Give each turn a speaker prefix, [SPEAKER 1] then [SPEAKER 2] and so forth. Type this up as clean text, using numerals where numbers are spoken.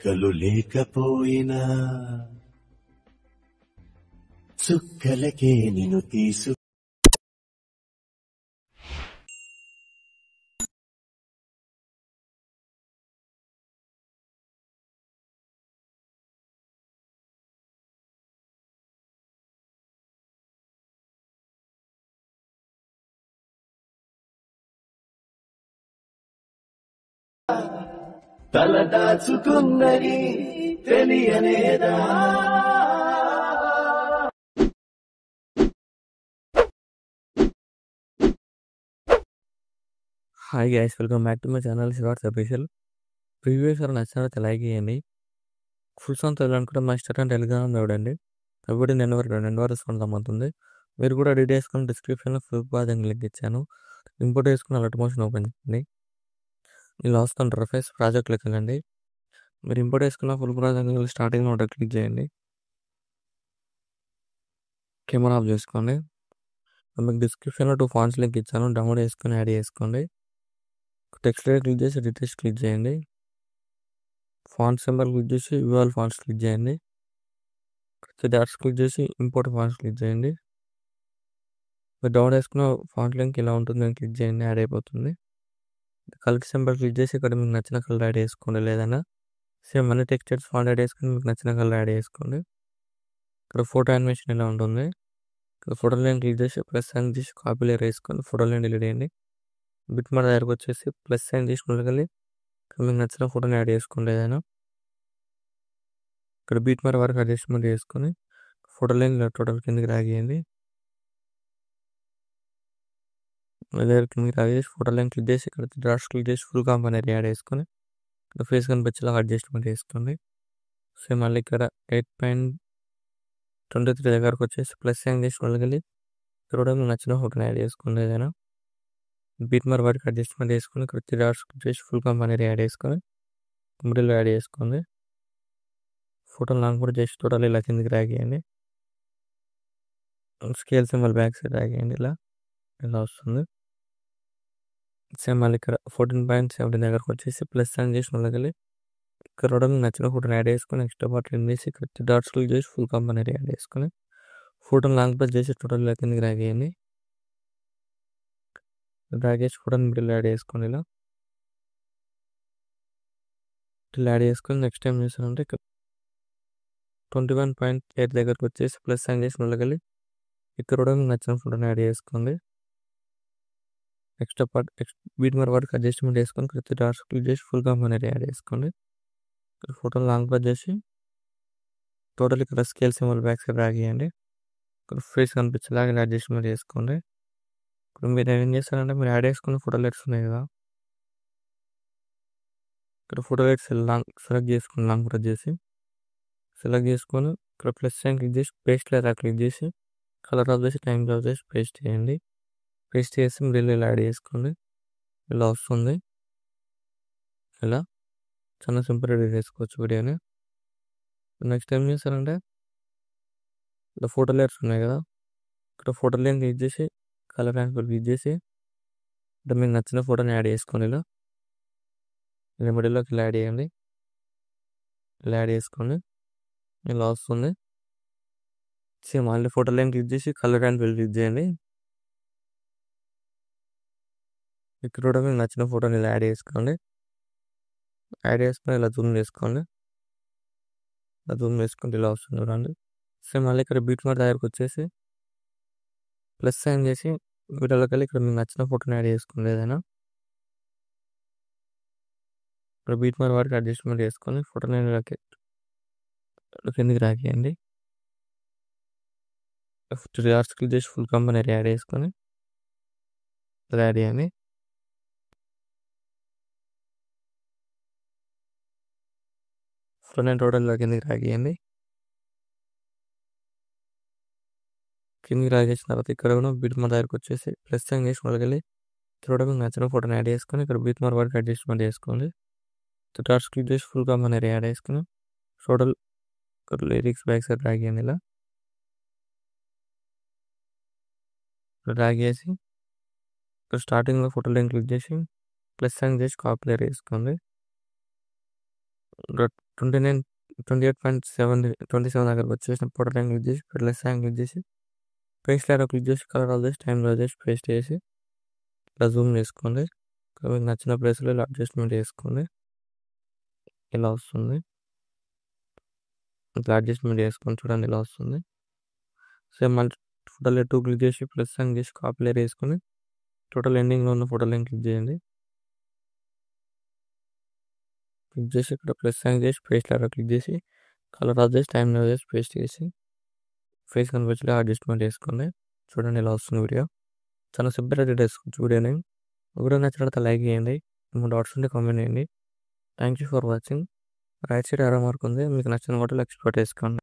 [SPEAKER 1] రెక్కలు లేకపోయినా చుక్కలకే నిన్ను తీసు తలదాచుకున్నది తెలియనేదా.
[SPEAKER 2] Hi guys, welcome back to my channel shorts official. Previous సార్ నచ్చినట్టు లైక్ చేయండి. ఫుల్ సాంగ్ తెలియాలనుకుంటే మా ఇన్స్టాగ్రామ్ టెలిగ్రామ్ చూడండి. ఫిబ్రవరి రెండు వరకు అవుతుంది. మీరు కూడా రెడీ చేసుకుని డిస్క్రిప్షన్లో ఫుల్ ప్రాజెక్ట్ లింక్ ఇచ్చాను. ఇంపోర్ట్ చేసుకుని అలర్ట్ మోషన్ ఓపెన్ చేయండి. ఇలా వస్తుంది ఇంటర్ఫేస్. ప్రాజెక్ట్లోకి వెళ్ళండి. మీరు ఇంపోర్ట్ చేసుకున్న ఫుల్ ప్రాజెక్ట్ స్టార్టింగ్లో ఒకటి క్లిక్ చేయండి. కెమెరా ఆఫ్ చేసుకోండి. మీకు డిస్క్రిప్షన్లో 2 ఫాంట్స్ లింక్ ఇచ్చాను. డౌన్లోడ్ చేసుకొని యాడ్ చేసుకోండి. టెక్స్ట్ క్లిక్ చేసి రిటెస్ట్ క్లిక్ చేయండి. ఫాంట్ సింబల్ క్లిక్ చేసి యూఆల్ ఫాంట్స్ క్లిక్ చేయండి. డాట్స్ క్లిక్ చేసి ఇంపోర్ట్ ఫాంట్స్ క్లిక్ చేయండి. మీరు డౌన్ చేసుకున్న ఫాంట్ లింక్ ఇలా ఉంటుంది. అని క్లిక్ చేయండి, యాడ్ అయిపోతుంది. కలర్ సింబల్ క్లిక్ చేసి ఇక్కడ మీకు నచ్చిన కలర్ యాడ్ చేసుకోండి. లేదన్నా సేమ్ అన్ని టెక్స్చర్స్ ఫాంట్ యాడ్ చేసుకుని మీకు నచ్చిన కలర్ యాడ్ చేసుకోండి. ఇక్కడ ఫోటో యానిమేషన్ ఇలా ఉంటుంది. ఇక్కడ ఫోటో లైన్ క్లిక్ చేసి ప్లస్ సైన్ చేసి కాపీ లేయర్ వేసుకొని ఫోటో లైన్ డిలీట్ చేయండి. బిట్ మార్క్ దగ్గరకు వచ్చేసి ప్లస్ సైన్ చేసి ముందుకెళ్ళి మీకు నచ్చిన ఫోటోని యాడ్ చేసుకోండి. ఏదైనా ఇక్కడ బీట్ మార్క్ వరకు అడ్జస్ట్మెంట్ చేసుకొని ఫోటో లైన్ టోటల్ కిందకి రాగేయండి. కిందకి రాగేసి ఫోటో లైన్ క్లిక్ చేసి ఇక్కడ డాట్స్ క్లిక్ చేసి ఫుల్ కాంపోనెంట్ యాడ్ చేసుకొని ఫేస్ కనిపించేలాగా అడ్జస్ట్మెంట్ చేసుకోండి. సో మళ్ళీ ఇక్కడ 8.23 దగ్గరకు వచ్చేసి ప్లస్ సైన్ చేసి ముందుకెళ్ళి ఇక్కడ మీకు నచ్చిన ఫోటోని యాడ్ చేసుకోండి. ఏదైనా బీట్ మార్క్ వరకు అడ్జస్ట్మెంట్ చేసుకొని ఇక్కడ డాట్స్ క్లిక్ చేసి ఫుల్ కాంపోనెంట్ యాడ్ చేసుకొని మిడిల్లో యాడ్ చేసుకోండి. ఫోటో లాంగ్ కూడా చేసి టోటల్ ఇలా కిందకి రాగేయండి. స్కేల్ సింబల్ బ్యాక్ సైడ్ రాగేయండి. ఇలా వస్తుంది. సేమ్ మళ్ళీ ఇక్కడ 14.17 దగ్గరకు వచ్చేసి ప్లస్ సైన్ చేసి ముందుకెళ్ళి ఇక్కడ నచ్చిన ఫోటోని యాడ్ చేసుకొని నెక్స్ట్ పార్ట్ వేసి ఇక్కడ డాట్స్ క్లిక్ చేసి ఫుల్ కాంపోనెంట్ యాడ్ చేసుకొని ఫోటోని లాంగ్ ప్రెస్ చేసి టోటల్ ఇలా కిందకి రాగేయండి. డ్రాగ్ చేసి ఫోటోని మిడిల్ యాడ్ చేసుకోండి. ఇలా యాడ్ చేసుకొని నెక్స్ట్ టైం చేస్తానంటే 21.8 దగ్గరకు వచ్చేసి ప్లస్ సైన్ చేసి ముందుకెళ్ళి ఇక్కడ కూడా మీకు నచ్చిన ఫోటోని యాడ్ చేసుకోండి. నెక్స్ట్ పార్ట్ బీట్ మార్క్ వరకు అడ్జస్ట్మెంట్ చేసుకొని ప్రతి డాట్స్ క్లిక్ చేసి ఫుల్ కాంపోనెంట్ యాడ్ చేసుకోండి. ఫోటోని లాంగ్ ప్రెస్ చేసి టోటల్ ఇక్కడ స్కేల్ సింబల్ బ్యాక్ సైడ్ రాగేయండి. ఇక్కడ ఫేస్ కనిపించేలాగా అడ్జస్ట్మెంట్ చేసుకోండి. ఇప్పుడు మీరు ఏం చేస్తారంటే మీరు యాడ్ చేసుకున్న ఫోటో లెట్స్ ఉన్నాయి కదా, ఇక్కడ ఫోటో లెట్స్ లాంగ్ సెలెక్ట్ చేసుకుని లాంగ్ ప్రెస్ చేసి సెలెక్ట్ చేసుకొని ఇక్కడ ప్లస్ సైన్ క్లిక్ చేసి పేస్ట్ లేదా క్లిక్ చేసి కలర్ ఆఫ్ చేసి టైం ఆఫ్ చేసి పేస్ట్ చేయండి. పేస్ట్ చేసి మిడిల్ ఇలా యాడ్ చేసుకోండి. ఇలా వస్తుంది. ఇలా చాలా సింపుల్ ఎడిట్ చేసుకోవచ్చు వీడియోని. నెక్స్ట్ ఏం చేస్తారంటే ఇలా ఫోటో లేయర్స్ ఉన్నాయి కదా, ఇక్కడ ఫోటో లైన్ క్లిక్ చేసి కలర్ ట్రాన్స్ఫర్ క్లిక్ చేసి ఇక్కడ మీకు నచ్చిన ఫోటోని యాడ్ చేసుకోండి. ఇలా మిడిల్లోకి ఇలా యాడ్ చేయండి. ఇలా యాడ్ చేసుకోండి. ఇలా వస్తుంది. సేమ్ మళ్ళీ ఫోటో లైన్ క్లిక్ చేసి కలర్ ట్రాన్స్ఫర్ క్లిక్ చేయండి. ఇక్కడ కూడా మీకు నచ్చిన ఫోటోని ఇలా యాడ్ చేసుకోండి. యాడ్ చేసుకొని ఇలా జూమ్ చేసుకోండి. ఇలా జూమ్ చేసుకుంటే ఇలా వస్తుంది చూడండి. సేమ్ మళ్ళీ ఇక్కడ బీట్ మార్క్ దగ్గరకు వచ్చేసి ప్లస్ సైన్ చేసి వీడియోలోకి వెళ్ళి ఇక్కడ మీకు నచ్చిన ఫోటోని యాడ్ చేసుకోండి. ఏదైనా ఇక్కడ బీట్ మార్క్ వరకు అడ్జస్ట్మెంట్ చేసుకొని ఫోటోని కిందకి రాకేయండి. డాట్స్ క్లిక్ చేసి ఫుల్ కాంపోనెంట్ యాడ్ చేసుకొని ఇలా యాడ్ చేయండి. ఫోటోని టోటల్ కిందకి రాకేయండి. కిందకి రాగేసిన తర్వాత ఇక్కడ కూడా బీట్ మార్క్ దగ్గరకు వచ్చేసి ప్లస్ సైన్ చేసి వెళ్ళి ఇక్కడ మీకు నచ్చిన ఫోటోని యాడ్ చేసుకొని ఇక్కడ బీట్ మార్క్ వరకు అడ్జస్ట్మెంట్ చేసుకోండి. డాట్స్ క్లిక్ చేసి ఫుల్ కాంపోనెంట్ యాడ్ చేసుకుని టోటల్ లిరిక్స్ బ్యాక్ సైడ్ రాగేయండి. ఇలా డ్రాగ్ చేసి ఇక్కడ స్టార్టింగ్లో ఫోటో లైన్ క్లిక్ చేసి ప్లస్ సైన్ చేసి కాపీ లేయర్ వేసుకోండి. 29 28.7 27 దగ్గరకు వచ్చేసిన పొడర్ యాంగిల్ క్లిక్ చేసి ప్లస్ యాంగిల్ క్లిక్ చేసి పేస్ట్ లేయర్ క్లిక్ చేసి కలర్ చేసి టైం చేసి పేస్ట్ చేసి ఇలా జూమ్ చేసుకోండి. మీకు నచ్చిన ప్లేస్లో ఇలా అడ్జస్ట్మెంట్ చేసుకోండి. ఇలా వస్తుంది. ఇట్లా అడ్జస్ట్మెంట్ చేసుకొని చూడండి ఇలా వస్తుంది. సేమ్ మళ్ళీ ఫోటో లేయర్ 2 క్లిక్ చేసి ప్లస్ యాంగిల్ చేసి కాపీ లేయర్ వేసుకొని టోటల్ ఎండింగ్లో ఉన్న ఫోటో లైన్ క్లిక్ చేయండి. క్లిక్ చేసి ఇక్కడ ప్లస్ యాంగిల్ చేసి పేస్ట్ లేయర్ క్లిక్ చేసి కలర్ చేసి టైం చేసి పేస్ట్ చేసి ఫేస్ కనిపించలే అడ్జస్ట్మెంట్ చేసుకోండి. చూడండి ఇలా వస్తుంది వీడియో. చాలా సింపుల్ ఎడిట్ చేసుకోవచ్చు వీడియోని. వీడియో నచ్చినట్లయితే లైక్ చేయండి. ఏమైనా డౌట్స్ ఉంటే కామెంట్ చేయండి. Thank you for watching. Right side error mark ఉంది. మీకు నచ్చిన వాటిలో ఎక్స్పోర్ట్ చేసుకోండి.